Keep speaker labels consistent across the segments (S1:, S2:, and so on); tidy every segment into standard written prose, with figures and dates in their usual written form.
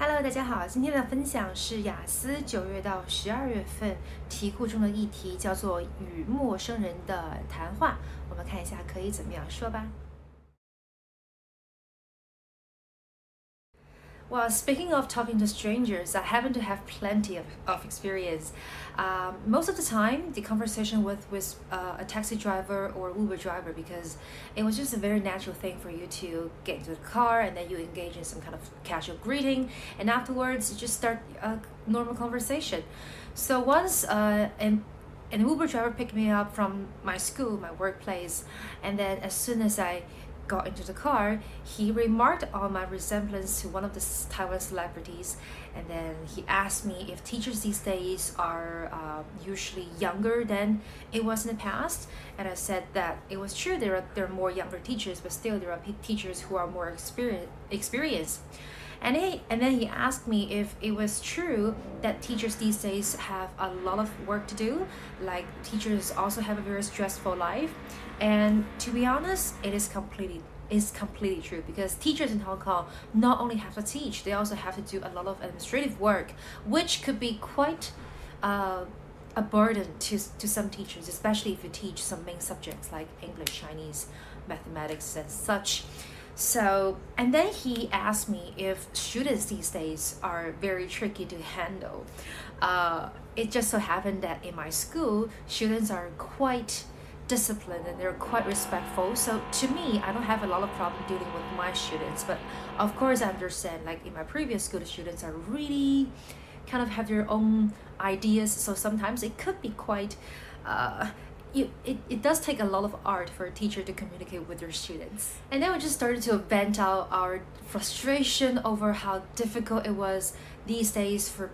S1: Hello，大家好，今天的分享是雅思9月到12月份题库中的议题，叫做与陌生人的谈话。我们看一下可以怎么样说吧。Well, speaking of talking to strangers, I happen to have plenty of experience. Most of the time, the conversation with a taxi driver or Uber driver, because it was just a very natural thing for you to get into the car and then you engage in some kind of casual greeting, and afterwards you just start a normal conversation. So once an Uber driver picked me up from my school, my workplace, and then as soon as I got into the car, he remarked on my resemblance to one of the Taiwan celebrities, and then he asked me if teachers these days are usually younger than it was in the past, and I said that it was true. There are more younger teachers, but still there are teachers who are more experienced. And then he asked me if it was true that teachers these days have a lot of work to do, like teachers also have a very stressful life. And to be honest, it is completely true, because teachers in Hong Kong not only have to teach, they also have to do a lot of administrative work, which could be quite a burden to some teachers, especially if you teach some main subjects like English, Chinese, mathematics, and such. So, and then he asked me if students these days are very tricky to handle. It just so happened that in my school, students are quite disciplined and they're quite respectful. So to me, I don't have a lot of problem dealing with my students. But of course, I understand, like in my previous school, the students are really kind of have their own ideas. So sometimes it could be quite it does take a lot of art for a teacher to communicate with their students. And then we just started to vent out our frustration over how difficult it was these days for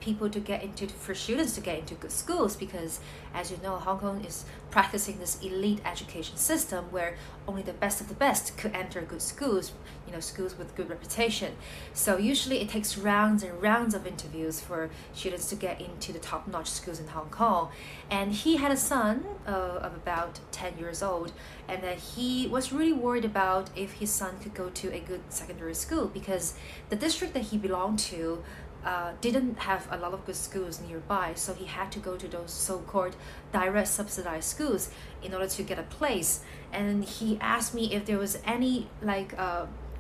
S1: students to get into good schools, because as you know, Hong Kong is practicing this elite education system where only the best of the best could enter good schools, schools with good reputation. So usually it takes rounds and rounds of interviews for students to get into the top-notch schools in Hong Kong. And he had a son of about 10 years old, and that he was really worried about if his son could go to a good secondary school, because the district that he belonged to didn't have a lot of good schools nearby, so he had to go to those so-called direct subsidized schools in order to get a place. And he asked me if there was any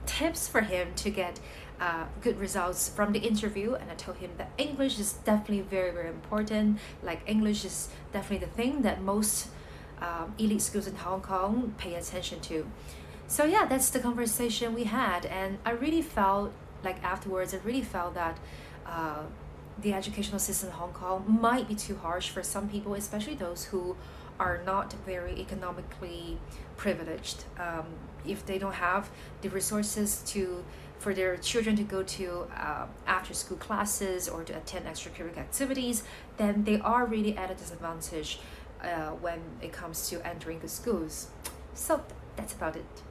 S1: tips for him to get good results from the interview, and I told him that English is definitely very, very important. Like, English is definitely the thing that most elite schools in Hong Kong pay attention to. So yeah, that's the conversation we had, and I really felt like afterwards, I really felt that the educational system in Hong Kong might be too harsh for some people, especially those who are not very economically privileged. If they don't have the resources for their children to go to after-school classes or to attend extracurricular activities, then they are really at a disadvantage when it comes to entering the schools. So that's about it.